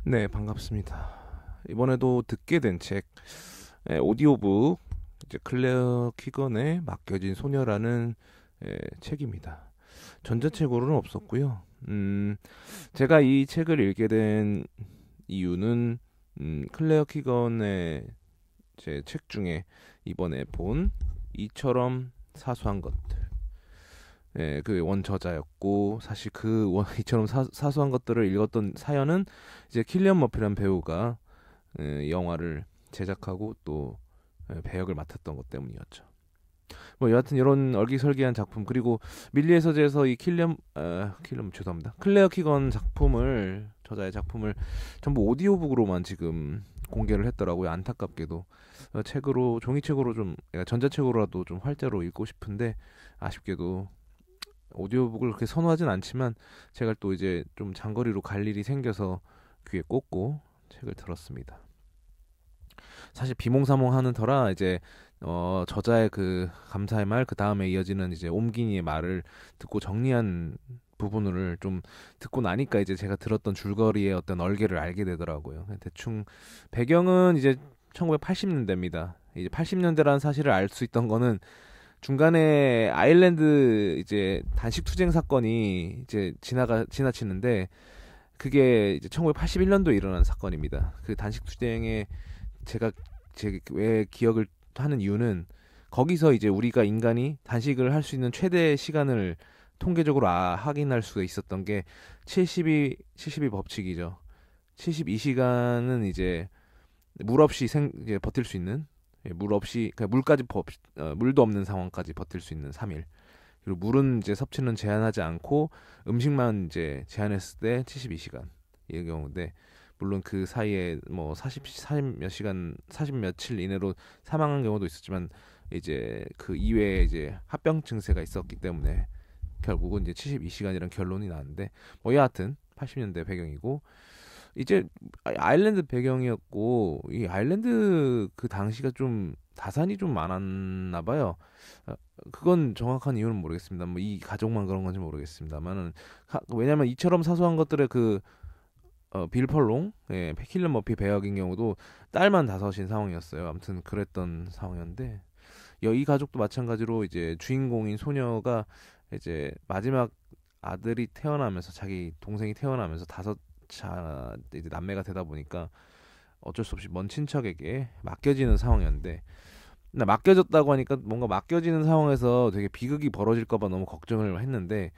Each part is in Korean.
네, 반갑습니다. 이번에도 듣게 된 책, 오디오북, 이제 클레어 키건의 맡겨진 소녀라는 책입니다. 전자책으로는 없었고요. 제가 이 책을 읽게 된 이유는 클레어 키건의 제 책 중에 이번에 본 이처럼 사소한 것들, 그 원저자였고 사실 그 이처럼 사소한 것들을 읽었던 사연은 이제 킬리안 머피라는 배우가 영화를 제작하고 또 배역을 맡았던 것 때문이었죠. 뭐 여하튼 이런 얼기설기한 작품 그리고 밀리의 서재에서 이 킬리엄 죄송합니다. 클레어 키건 작품을 저자의 작품을 전부 오디오북으로만 지금 공개를 했더라고요. 안타깝게도 책으로 종이책으로 좀 전자책으로라도 좀 활자로 읽고 싶은데 아쉽게도 오디오북을 그렇게 선호하진 않지만 제가 또 이제 좀 장거리로 갈 일이 생겨서 귀에 꽂고 책을 들었습니다. 사실 비몽사몽하는 터라 이제 저자의 그 감사의 말 그 다음에 이어지는 이제 옴기니의 말을 듣고 정리한 부분을 좀 듣고 나니까 이제 제가 들었던 줄거리의 어떤 얼개를 알게 되더라고요. 대충 배경은 이제 1980년대입니다. 이제 80년대라는 사실을 알 수 있던 거는 중간에 아일랜드 이제 단식 투쟁 사건이 이제 지나치는데 그게 이제 1981년도에 일어난 사건입니다. 그 단식 투쟁에 제가 제 왜 기억을 하는 이유는 거기서 이제 우리가 인간이 단식을 할 수 있는 최대 시간을 통계적으로 확인할 수가 있었던 게 72 법칙이죠. 72시간은 이제 물 없이 이제 버틸 수 있는 물 없이 그러니까 물도 없는 상황까지 버틸 수 있는 3일. 그리고 물은 이제 섭취는 제한하지 않고 음식만 이제 제한했을 때 72시간 이 경우인데 물론 그 사이에 뭐 40 몇 시간 40 며칠 이내로 사망한 경우도 있었지만 이제 그 이외에 이제 합병 증세가 있었기 때문에 결국은 이제 72시간이란 결론이 나는데 뭐 여하튼 80년대 배경이고 이제 아일랜드 배경이었고 이 아일랜드 그 당시가 좀 다산이 좀 많았나 봐요. 어, 그건 정확한 이유는 모르겠습니다. 뭐 이 가족만 그런 건지 모르겠습니다만은 왜냐면 이처럼 사소한 것들의 그 빌 펄롱, 킬리안 머피 배역인 경우도 딸만 다섯인 상황이었어요. 아무튼 그랬던 상황이었는데 이 가족도 마찬가지로 이제 주인공인 소녀가 이제 마지막 아들이 태어나면서 자기 동생이 태어나면서 다섯 자 이제 남매가 되다 보니까 어쩔 수 없이 먼 친척에게 맡겨지는 상황이었는데 나 맡겨졌다고 하니까 뭔가 맡겨지는 상황에서 되게 비극이 벌어질까봐 너무 걱정을 했는데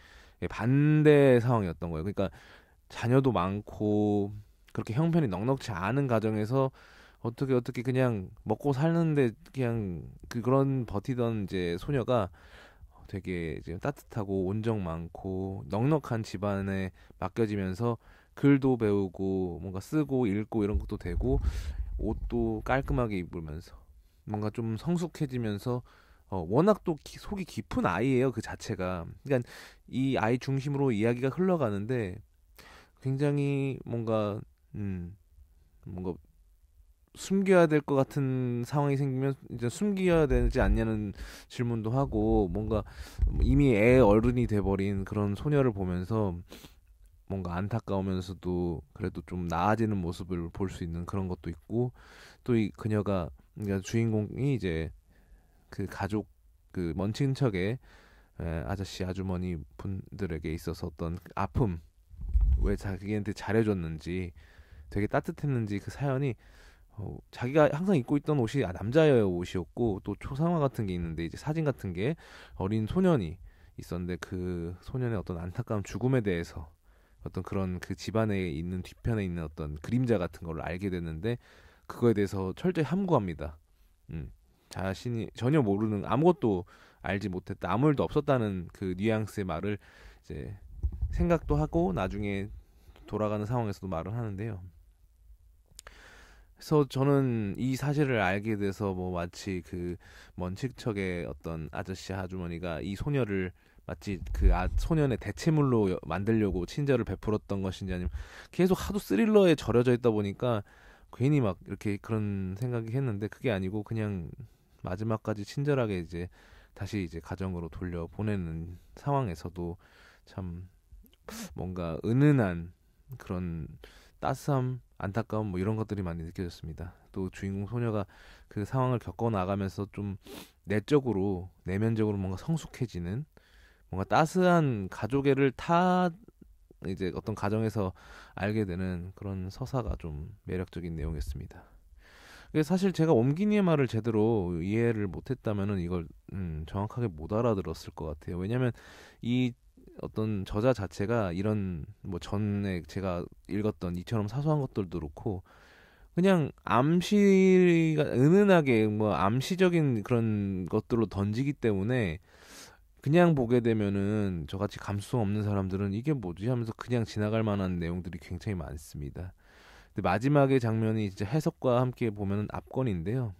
반대 상황이었던 거예요. 그러니까 자녀도 많고 그렇게 형편이 넉넉지 않은 가정에서 어떻게 그냥 먹고 사는데 그냥 그런 버티던 이제 소녀가 되게 이제 따뜻하고 온정 많고 넉넉한 집안에 맡겨지면서 글도 배우고 뭔가 쓰고 읽고 이런 것도 되고 옷도 깔끔하게 입으면서 뭔가 좀 성숙해지면서 워낙 또 속이 깊은 아이예요 그 자체가. 그러니까 이 아이 중심으로 이야기가 흘러가는데 굉장히 뭔가 숨겨야 될 것 같은 상황이 생기면 이제 숨겨야 되지 않냐는 질문도 하고 뭔가 이미 애 어른이 돼버린 그런 소녀를 보면서 뭔가 안타까우면서도 그래도 좀 나아지는 모습을 볼 수 있는 그런 것도 있고 또 이 그녀가 그러니까 주인공이 이제 그 가족 그 먼 친척의 아저씨 아주머니 분들에게 있어서 어떤 아픔 왜 자기한테 잘해줬는지 되게 따뜻했는지 그 사연이 자기가 항상 입고 있던 옷이 남자의 옷이었고 또 초상화 같은 게 있는데 이제 사진 같은 게 어린 소년이 있었는데 그 소년의 어떤 안타까운 죽음에 대해서 어떤 그런 그 집안에 있는 뒤편에 있는 어떤 그림자 같은 걸 알게 됐는데 그거에 대해서 철저히 함구합니다. 음. 자신이 전혀 모르는 아무것도 알지 못했다 아무 일도 없었다는 그 뉘앙스의 말을 이제 생각도 하고 나중에 돌아가는 상황에서도 말을 하는데요. 그래서 저는 이 사실을 알게 돼서 뭐 마치 그 먼 친척의 어떤 아저씨 아주머니가 이 소녀를 마치 그 소년의 대체물로 만들려고 친절을 베풀었던 것인지 아니면 계속 하도 스릴러에 절여져 있다 보니까 괜히 막 이렇게 그런 생각이 했는데 그게 아니고 그냥 마지막까지 친절하게 이제 다시 이제 가정으로 돌려 보내는 상황에서도 참 뭔가 은은한 그런 따스함 안타까움 뭐 이런 것들이 많이 느껴졌습니다. 또 주인공 소녀가 그 상황을 겪어 나가면서 좀 내적으로 내면적으로 뭔가 성숙해지는 뭔가 따스한 가족애를 이제 어떤 가정에서 알게 되는 그런 서사가 좀 매력적인 내용이었습니다. 사실 제가 옴기니의 말을 제대로 이해를 못했다면은 이걸 정확하게 못 알아들었을 것 같아요. 왜냐하면 이 어떤 저자 자체가 이런 뭐 전에 제가 읽었던 이처럼 사소한 것들도 그렇고 그냥 암시가 은은하게 뭐 암시적인 그런 것들로 던지기 때문에 그냥 보게 되면은 저같이 감수성 없는 사람들은 이게 뭐지 하면서 그냥 지나갈 만한 내용들이 굉장히 많습니다. 근데 마지막의 장면이 진짜 해석과 함께 보면은 압권인데요.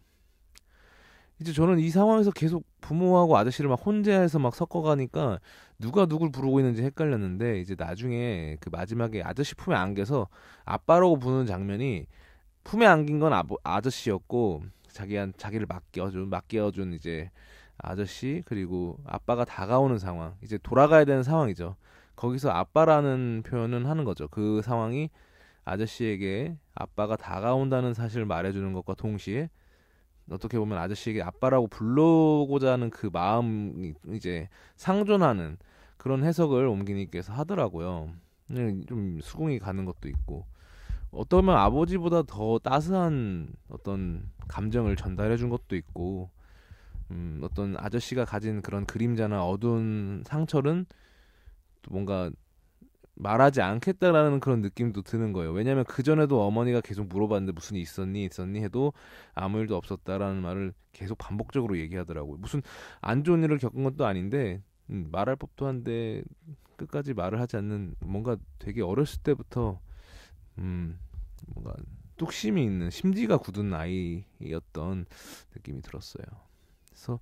이제 저는 이 상황에서 계속 부모하고 아저씨를 막 혼자해서 막 섞어가니까 누가 누굴 부르고 있는지 헷갈렸는데 이제 나중에 그 마지막에 아저씨 품에 안겨서 아빠라고 부르는 장면이 품에 안긴 건 아저씨였고 자기를 맡겨준 이제 아저씨 그리고 아빠가 다가오는 상황 이제 돌아가야 되는 상황이죠. 거기서 아빠라는 표현은 하는 거죠. 그 상황이 아저씨에게 아빠가 다가온다는 사실을 말해주는 것과 동시에 어떻게 보면 아저씨에게 아빠라고 부르고자 하는 그 마음이 이제 상존하는 그런 해석을 옴기니께서 하더라고요. 좀 수긍이 가는 것도 있고 어떠면 아버지보다 더 따스한 어떤 감정을 전달해 준 것도 있고 어떤 아저씨가 가진 그런 그림자나 어두운 상처는 또 뭔가 말하지 않겠다라는 그런 느낌도 드는 거예요. 왜냐하면 그 전에도 어머니가 계속 물어봤는데 무슨 일 있었니 해도 아무 일도 없었다라는 말을 계속 반복적으로 얘기하더라고요. 무슨 안 좋은 일을 겪은 것도 아닌데 말할 법도 한데 끝까지 말을 하지 않는 뭔가 되게 어렸을 때부터 뭔가 뚝심이 있는 심지가 굳은 아이였던 느낌이 들었어요. 그래서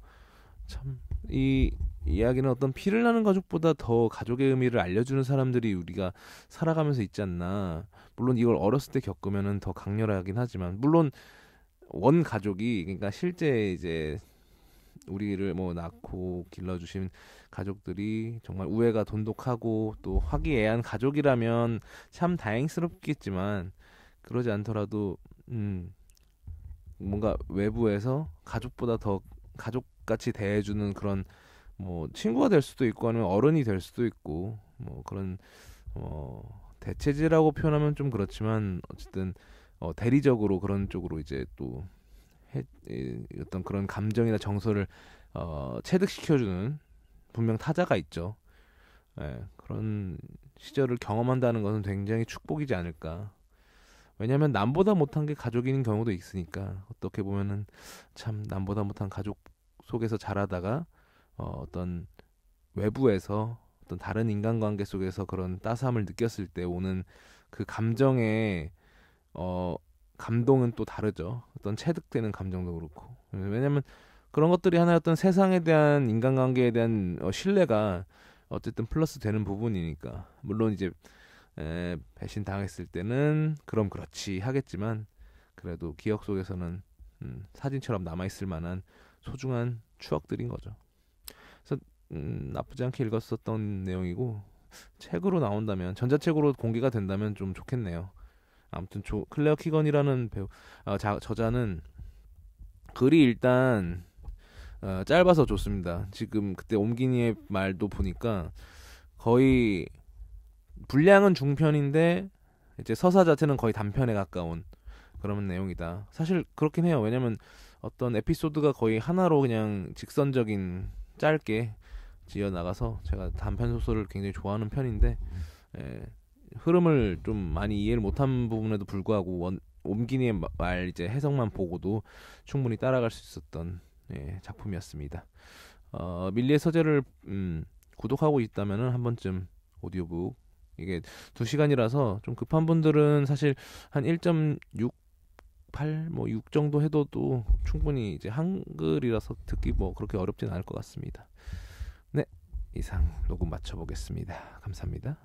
참 이 이야기는 어떤 피를 나는 가족보다 더 가족의 의미를 알려주는 사람들이 우리가 살아가면서 있지 않나. 물론 이걸 어렸을 때 겪으면은 더 강렬하긴 하지만 물론 원 가족이 그러니까 실제 이제 우리를 뭐 낳고 길러주신 가족들이 정말 우애가 돈독하고 또 화기애애한 가족이라면 참 다행스럽겠지만 그러지 않더라도 뭔가 외부에서 가족보다 더 가족같이 대해주는 그런 뭐 친구가 될 수도 있고 아니면 어른이 될 수도 있고 뭐 그런 대체제라고 표현하면 좀 그렇지만 어쨌든 대리적으로 그런 쪽으로 이제 또 어떤 그런 감정이나 정서를 체득시켜주는 분명 타자가 있죠. 예, 그런 시절을 경험한다는 것은 굉장히 축복이지 않을까. 왜냐하면 남보다 못한 게 가족인 경우도 있으니까 어떻게 보면은 참 남보다 못한 가족 속에서 자라다가 어떤 외부에서 어떤 다른 인간관계 속에서 그런 따스함을 느꼈을 때 오는 그 감정의 감동은 또 다르죠. 어떤 체득되는 감정도 그렇고. 왜냐면 그런 것들이 하나의 어떤 세상에 대한 인간관계에 대한 신뢰가 어쨌든 플러스 되는 부분이니까. 물론 이제 배신 당했을 때는 그럼 그렇지 하겠지만 그래도 기억 속에서는 사진처럼 남아있을 만한 소중한 추억들인 거죠. 그래서 나쁘지 않게 읽었었던 내용이고 책으로 나온다면 전자책으로 공개가 된다면 좀 좋겠네요. 아무튼 클레어 키건이라는 배우 저자는 글이 일단 짧아서 좋습니다. 지금 그때 옴기니의 말도 보니까 거의 분량은 중편인데 이제 서사 자체는 거의 단편에 가까운 그런 내용이다. 사실 그렇긴 해요. 왜냐면 어떤 에피소드가 거의 하나로 그냥 직선적인 짧게 지어 나가서 제가 단편 소설을 굉장히 좋아하는 편인데 흐름을 좀 많이 이해를 못한 부분에도 불구하고 옴기니의 말 이제 해석만 보고도 충분히 따라갈 수 있었던 작품이었습니다. 밀리의 서재를 구독하고 있다면은 한 번쯤 오디오북 이게 2시간이라서 좀 급한 분들은 사실 한 1.68 뭐 6 정도 해도 또 충분히 이제 한글이라서 듣기 뭐 그렇게 어렵진 않을 것 같습니다. 네, 이상 녹음 마쳐보겠습니다. 감사합니다.